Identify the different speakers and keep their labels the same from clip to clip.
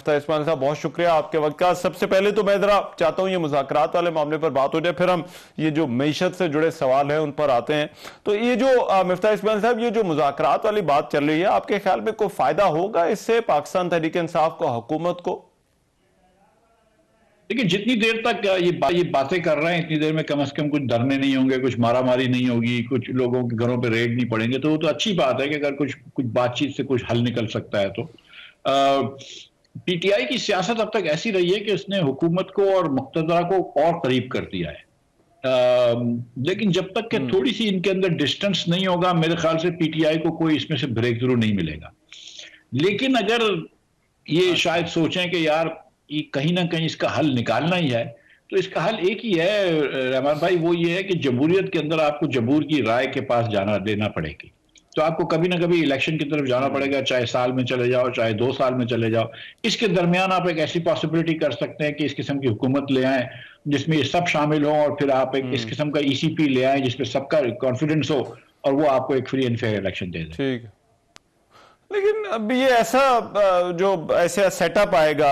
Speaker 1: इस्माइल साहब, बहुत शुक्रिया आपके वक्त का। सबसे पहले तो मैं जरा चाहता हूं ये मुज़ाकरात वाले मामले पर बात हो जाए, फिर हम ये जो मईशत से जुड़े सवाल हैं उन पर आते हैं। तो ये जो मिफ्ताह इस्माइल साहब, ये जो मुज़ाकरात वाली बात चल रही है, आपके ख्याल में कोई फायदा होगा इससे पाकिस्तान तहरीक इंसाफ को, हुकूमत को?
Speaker 2: देखिए, जितनी देर तक ये बातें कर रहे हैं, इतनी देर में से कम कुछ धरने नहीं होंगे, कुछ मारामारी नहीं होगी, कुछ लोगों के घरों पे रेड नहीं पड़ेंगे, तो वो तो अच्छी बात है कि अगर कुछ बातचीत से कुछ हल निकल सकता है। तो पीटीआई की सियासत अब तक ऐसी रही है कि उसने हुकूमत को और मुक़्तदरा को और करीब कर दिया है। लेकिन जब तक कि थोड़ी सी इनके अंदर डिस्टेंस नहीं होगा, मेरे ख्याल से पीटीआई को कोई इसमें से ब्रेक थ्रू नहीं मिलेगा। लेकिन अगर ये शायद सोचें कि यार ये कहीं ना कहीं इसका हल निकालना ही है, तो इसका हल एक ही है रहमान भाई, वो ये है कि जमहूरियत के अंदर आपको जमहूर की राय के पास जाना देना पड़ेगी। तो आपको कभी ना कभी इलेक्शन की तरफ जाना पड़ेगा, चाहे साल में चले जाओ, चाहे 2 साल में चले जाओ। इसके दरमियान आप एक ऐसी पॉसिबिलिटी कर सकते हैं कि इस किस्म की हुकूमत ले आए जिसमें ये सब शामिल हो, और फिर आप एक इस किस्म का ईसीपी ले आए जिसमें सबका कॉन्फिडेंस हो, और वो आपको एक free and fair election they दे।
Speaker 1: ठीक है, लेकिन अब ये ऐसा जो ऐसा सेटअप आएगा,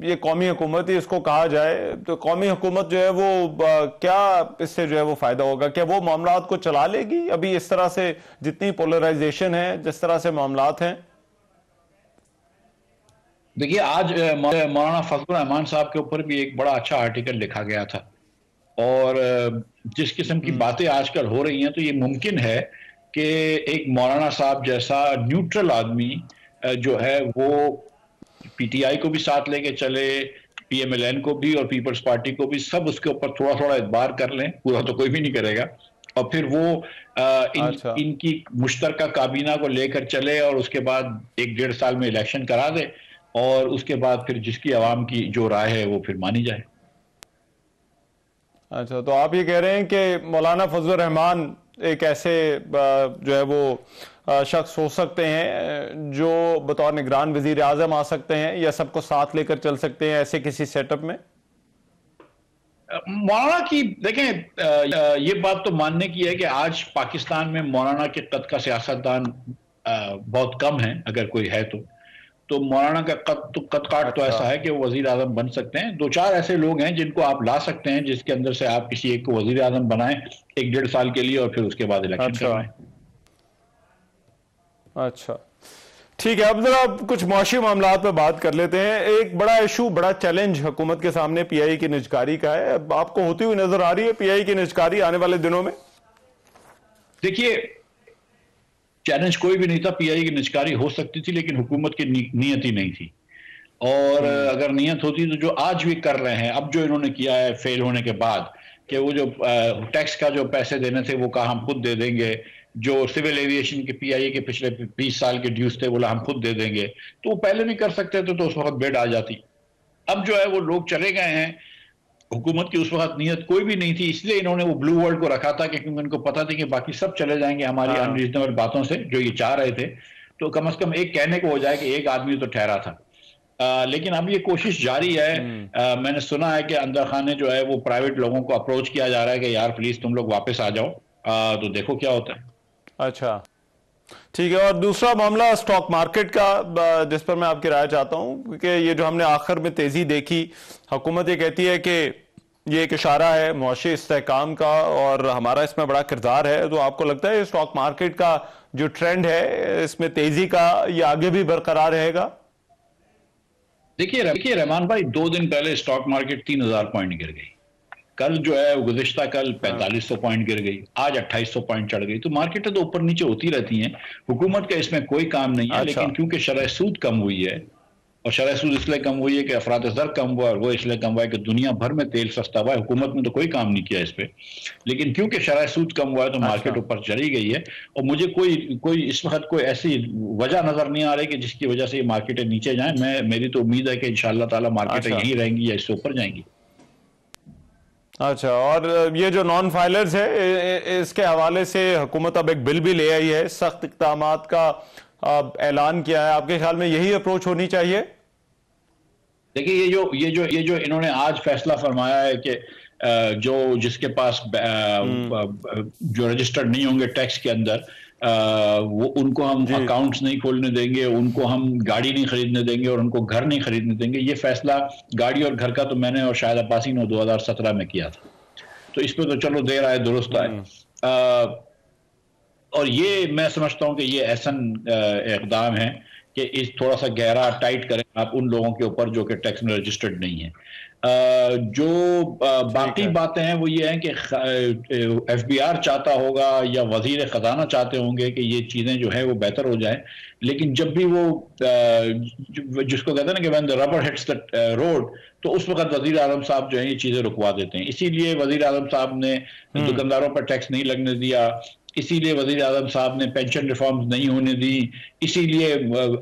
Speaker 1: ये कौमी हुकूमत ही इसको कहा जाए, तो कौमी हुकूमत जो है वो क्या इससे जो है वो फायदा होगा? क्या वो मामलात को चला लेगी अभी इस तरह से, जितनी पोलराइजेशन है, जिस तरह से मामलात हैं?
Speaker 2: देखिए, आज मौलाना फजल रहमान साहब के ऊपर भी एक बड़ा अच्छा आर्टिकल लिखा गया था, और जिस किस्म की बातें आजकल हो रही हैं, तो ये मुमकिन है कि एक मौलाना साहब जैसा न्यूट्रल आदमी जो है वो पीटीआई को भी साथ लेके चले, पीएमएलएन को भी और पीपल्स पार्टी को भी, सब उसके ऊपर थोड़ा थोड़ा एतबार कर लें, पूरा तो कोई भी नहीं करेगा, और फिर वो इनकी मुश्तरका काबीना को लेकर चले, और उसके बाद 1-1.5 साल में इलेक्शन करा दे, और उसके बाद फिर जिसकी आवाम की जो राय है वो फिर मानी जाए।
Speaker 1: अच्छा, तो आप ये कह रहे हैं कि मौलाना फजल रहमान एक ऐसे जो है वो शख्स हो सकते हैं जो बतौर निगरान वजीर आजम आ सकते हैं, या सबको साथ लेकर चल सकते हैं ऐसे किसी सेटअप में?
Speaker 2: मौलाना की देखें, ये बात तो मानने की है कि आज पाकिस्तान में मौलाना के कद का सियासतदान बहुत कम है, अगर कोई है तो मौलाना का कद काट तो ऐसा है कि वो वजीर आजम बन सकते हैं। 2-4 ऐसे लोग हैं जिनको आप ला सकते हैं, जिसके अंदर से आप किसी एक को वजीर आजम बनाएं 1-1.5 साल के लिए, और फिर उसके बाद इलेक्शन करवाएं।
Speaker 1: अच्छा, ठीक है। अब जरा कुछ मुआशी मामलात पर बात कर लेते हैं। एक बड़ा इशू, बड़ा चैलेंज हुकूमत के सामने पीआई की निजकारी का है। आपको होती हुई नजर आ रही है पीआई की निजकारी आने वाले दिनों में?
Speaker 2: देखिए, चैलेंज कोई भी नहीं था, पीआई की निजकारी हो सकती थी, लेकिन हुकूमत की नीयत ही नहीं थी। और अगर नीयत होती तो जो आज भी कर रहे हैं, अब जो इन्होंने किया है फेल होने के बाद, कि वो जो टैक्स का जो पैसे देने थे वो कहा हम खुद दे देंगे, जो सिविल एविएशन के पीआई के पिछले 20 साल के ड्यूज थे बोला हम खुद दे देंगे, तो वो पहले नहीं कर सकते थे, तो उस वक्त बेड आ जाती। अब जो है वो लोग चले गए हैं, हुकूमत की उस वक्त नीयत कोई भी नहीं थी, इसलिए इन्होंने वो ब्लू वर्ल्ड को रखा था, क्योंकि उनको पता था कि बाकी सब चले जाएंगे हमारी अनरीजनेबल बातों से जो ये चाह रहे थे, तो कम से कम एक कहने को हो जाए कि एक आदमी तो ठहरा था। लेकिन अब ये कोशिश जारी है। मैंने सुना है कि अंदर खाने जो है वो प्राइवेट लोगों को अप्रोच किया जा रहा है कि यार प्लीज तुम लोग वापस आ जाओ, तो देखो क्या होता है।
Speaker 1: अच्छा, ठीक है। और दूसरा मामला स्टॉक मार्केट का, जिस पर मैं आपकी राय चाहता हूं, क्योंकि ये जो हमने आखिर में तेजी देखी, हुकूमत ये कहती है कि ये एक इशारा है मुआशी इस्तेहकाम का और हमारा इसमें बड़ा किरदार है। तो आपको लगता है स्टॉक मार्केट का जो ट्रेंड है इसमें तेजी का, ये आगे भी बरकरार रहेगा?
Speaker 2: देखिए रहमान भाई, 2 दिन पहले स्टॉक मार्केट 3000 पॉइंट गिर गई, कल जो है गुज़िश्ता कल 4500 पॉइंट गिर गई, आज 2800 पॉइंट चढ़ गई। तो मार्केटें तो ऊपर नीचे होती रहती हैं, हुकूमत का इसमें कोई काम नहीं है। लेकिन क्योंकि शरह सूद कम हुई है, और शरह सूद इसलिए कम हुई है कि अफराद ज़र कम हुआ, और वो इसलिए कम हुआ है कि दुनिया भर में तेल सस्ता हुआ है, हुकूमत ने तो कोई काम नहीं किया इस पर। लेकिन क्योंकि शरह सूद कम हुआ है तो मार्केट ऊपर चली गई है, और मुझे कोई इस वक्त कोई ऐसी वजह नजर नहीं आ रही कि जिसकी वजह से ये मार्केटें नीचे जाएं। मेरी तो उम्मीद है कि इंशाअल्लाह ताला मार्केटें यहीं रहेंगी या इससे ऊपर जाएंगी।
Speaker 1: अच्छा, और ये जो नॉन फाइलर्स है, इसके हवाले से हुकूमत अब एक बिल भी ले आई है, सख्त इक़दामात का ऐलान किया है। आपके ख्याल में यही अप्रोच होनी चाहिए?
Speaker 2: देखिए, ये जो इन्होंने आज फैसला फरमाया है कि जो जिसके पास जो रजिस्टर्ड नहीं होंगे टैक्स के अंदर, वो उनको हम अकाउंट्स नहीं खोलने देंगे, उनको हम गाड़ी नहीं खरीदने देंगे और उनको घर नहीं खरीदने देंगे। ये फैसला गाड़ी और घर का तो मैंने और शायद अब्बासी ने 2017 में किया था। तो इस पर तो चलो देर आए दुरुस्त आए। और ये मैं समझता हूं कि ये ऐसन इक़दाम है कि इस थोड़ा सा गहरा टाइट करें आप उन लोगों के ऊपर जो कि टैक्स में रजिस्टर्ड नहीं है। जो बाकी बातें हैं वो ये हैं कि एफबीआर चाहता होगा या वजीर खजाना चाहते होंगे कि ये चीज़ें जो है वो बेहतर हो जाए, लेकिन जब भी वो जिसको कहते हैं ना कि when the rubber hits the road, तो उस वक्त वजीर आजम साहब जो है ये चीज़ें रुकवा देते हैं। इसीलिए वजीर आजम साहब ने दुकानदारों पर टैक्स नहीं लगने दिया, इसीलिए वजीर आजम साहब ने पेंशन रिफॉर्म्स नहीं होने दी, इसीलिए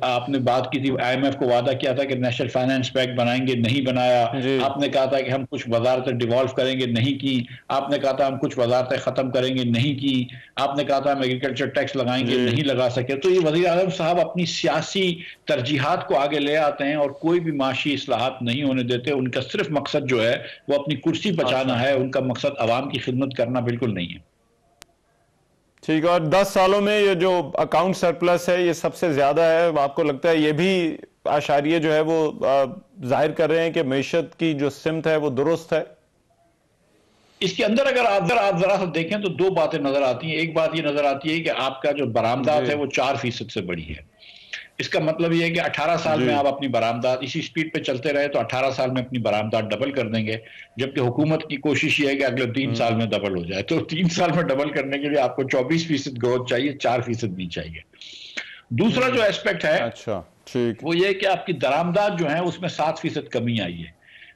Speaker 2: आपने बात की थी IMF को वादा किया था कि नेशनल फाइनेंस पैक्ट बनाएंगे, नहीं बनाया। आपने कहा था कि हम कुछ वजारतें डिवॉल्व करेंगे, नहीं की। आपने कहा था हम कुछ वजारतें खत्म करेंगे, नहीं की। आपने कहा था हम एग्रीकल्चर टैक्स लगाएंगे, नहीं लगा सके। तो ये वजीर आजम साहब अपनी सियासी तरजीहात को आगे ले आते हैं और कोई भी माशी इस्लाहात नहीं होने देते। उनका सिर्फ मकसद जो है वो अपनी कुर्सी बचाना है, उनका मकसद अवाम की खिदमत करना बिल्कुल नहीं है।
Speaker 1: ठीक है। और 10 सालों में ये जो अकाउंट सरप्लस है ये सबसे ज्यादा है, आपको लगता है ये भी आशारिये जो है वो जाहिर कर रहे हैं कि मईशत की जो सिमत है वो दुरुस्त है?
Speaker 2: इसके अंदर अगर आप जरा सा देखें तो दो बातें नजर आती हैं। एक बात ये नजर आती है कि आपका जो बरामदात है वो 4% से बढ़ी है। इसका मतलब ये है कि 18 साल में आप अपनी बरामदात इसी स्पीड पे चलते रहे तो 18 साल में अपनी बरामदात डबल कर देंगे, जबकि हुकूमत की कोशिश ये है कि अगले 3 साल में डबल हो जाए। तो 3 साल में डबल करने के लिए आपको 24% ग्रोथ चाहिए, 4% नहीं चाहिए। दूसरा जो एस्पेक्ट है ठीक, वो ये कि आपकी दरामदात जो है उसमें 7% कमी आई है।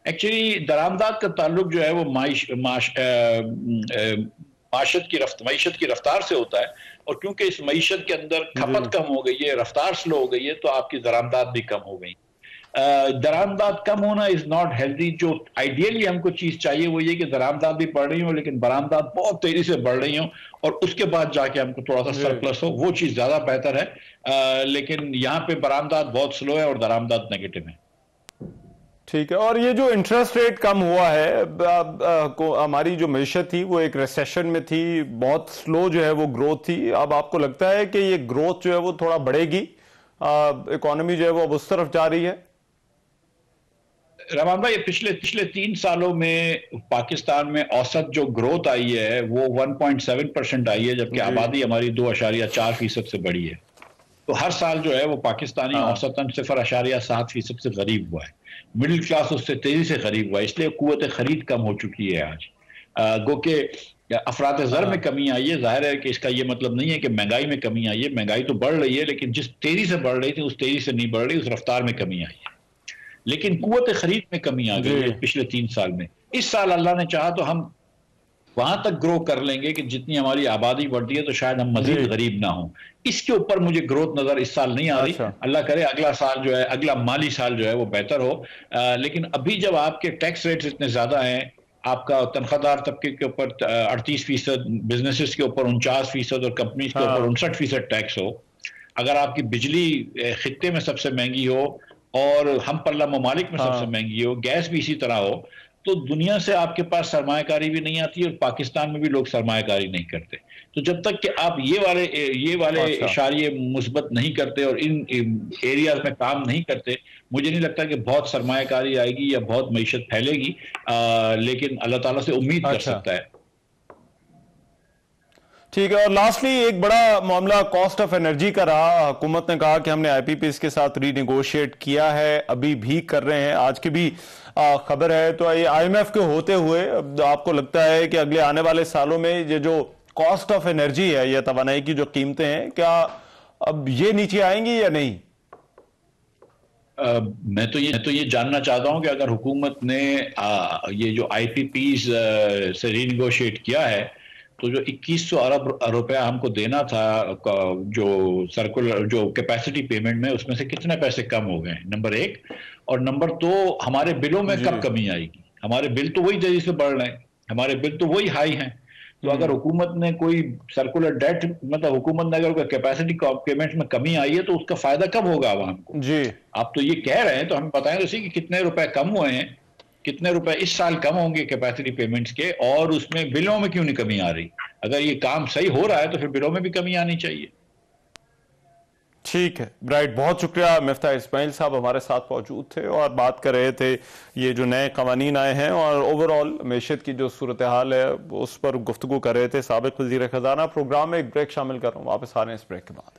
Speaker 2: एक्चुअली दरामदात का ताल्लुक जो है वो मईशत की रफ्तार से होता है, और क्योंकि इस मईशत के अंदर खपत कम हो गई है, रफ्तार स्लो हो गई है, तो आपकी दरामदात भी कम हो गई। दरामदात कम होना इज नॉट हेल्दी। जो आइडियली हमको चीज चाहिए वो ये कि दरामदात भी बढ़ रही हो लेकिन बरामदात बहुत तेजी से बढ़ रही हो और उसके बाद जाके हमको थोड़ा सा सरप्लस हो, वो चीज ज्यादा बेहतर है। लेकिन यहाँ पे बरामदात बहुत स्लो है और दरामदात नेगेटिव है।
Speaker 1: ठीक है। और ये जो इंटरेस्ट रेट कम हुआ है, हमारी जो मईशत थी वो एक रिसेशन में थी, बहुत स्लो जो है वो ग्रोथ थी। अब आपको लगता है कि ये ग्रोथ जो है वो थोड़ा बढ़ेगी, इकोनॉमी जो है वो अब उस तरफ जा रही है?
Speaker 2: रहमान भाई, पिछले 3 सालों में पाकिस्तान में औसत जो ग्रोथ आई है वो 1.7% आई है, जबकि आबादी हमारी 2.4% से बढ़ी है। तो हर साल जो है वो पाकिस्तानी औसतन 0.7% से गरीब हुआ है। मिडिल क्लास उससे तेजी से गरीब हुआ है, इसलिए कुव्वत खरीद कम हो चुकी है आज। गो के अफरात ज़र में कमी आई है। जाहिर है कि इसका ये मतलब नहीं है कि महंगाई में कमी आई है, महंगाई तो बढ़ रही है लेकिन जिस तेजी से बढ़ रही थी उस तेजी से नहीं बढ़ रही, उस रफ्तार में कमी आई है। लेकिन कुव्वत खरीद में कमी आ गई है पिछले 3 साल में। इस साल अल्लाह ने चाहा तो हम वहां तक ग्रो कर लेंगे कि जितनी हमारी आबादी बढ़ती है तो शायद हम मजीद गरीब ना हो। इसके ऊपर मुझे ग्रोथ नजर इस साल नहीं आ रही। अल्लाह करे अगला साल जो है, अगला माली साल जो है वो बेहतर हो। लेकिन अभी जब आपके टैक्स रेट्स इतने ज्यादा हैं, आपका तनख्वाहदार तबके के ऊपर 38%, बिजनेसेस के ऊपर 49% और कंपनीज के ऊपर 59% टैक्स हो, अगर आपकी बिजली खित्ते में सबसे महंगी हो और हम पल्ला ममालिक में सबसे महंगी हो, गैस भी इसी तरह हो, तो दुनिया से आपके पास सरमायाकारी भी नहीं आती और पाकिस्तान में भी लोग सरमायाकारी नहीं करते। तो जब तक कि आप ये वाले इशारे मुस्बत नहीं करते और इन एरियाज में काम नहीं करते, मुझे नहीं लगता कि बहुत सरमायाकारी आएगी या बहुत मईशत फैलेगी। लेकिन अल्लाह ताला से उम्मीद कर सकता है।
Speaker 1: ठीक है। और लास्टली एक बड़ा मामला कॉस्ट ऑफ एनर्जी का रहा। हुकूमत ने कहा कि हमने IPPs के साथ रीनेगोशिएट किया है, अभी भी कर रहे हैं, आज की भी खबर है। तो ये IMF के होते हुए आपको लगता है कि अगले आने वाले सालों में ये जो कॉस्ट ऑफ एनर्जी है, ये तवानाई की जो कीमतें हैं, क्या अब ये नीचे आएंगी या नहीं?
Speaker 2: मैं तो ये जानना चाहता हूं कि अगर हुकूमत ने ये जो IPPs से रीनेगोशिएट किया है तो जो 2100 अरब रुपया हमको देना था जो सर्कुलर जो कैपेसिटी पेमेंट में, उसमें से कितने पैसे कम हो गए, नंबर 1। और नंबर 2, हमारे बिलों में कब कमी आएगी? हमारे बिल तो वही तेजी से बढ़ रहे हैं, हमारे बिल तो वही हाई हैं। तो अगर हुकूमत ने कोई सर्कुलर डेट, मतलब हुकूमत ने अगर कोई कैपेसिटी पेमेंट में कमी आई है तो उसका फायदा कब होगा आवाम को? जी आप तो ये कह रहे हैं, तो हमें बताएं तो सही कि कितने रुपए कम हुए हैं, कितने रुपए इस साल कम होंगे कैपेसिटी पेमेंट्स के, और उसमें बिलों में क्यों नहीं कमी आ रही? अगर ये काम सही हो रहा है तो फिर बिलों में भी कमी आनी चाहिए।
Speaker 1: ठीक है, राइट, बहुत शुक्रिया। मिफ्ता इस्माइल साहब हमारे साथ मौजूद थे और बात कर रहे थे ये जो नए कवानीन आए हैं और ओवरऑल मैशत की जो सूरत हाल है उस पर गुफ्तगू कर रहे थे। साबिक वज़ीर ख़ज़ाना। प्रोग्राम में एक ब्रेक शामिल कर रहा हूँ, वापस आ रहे हैं इस ब्रेक के बाद।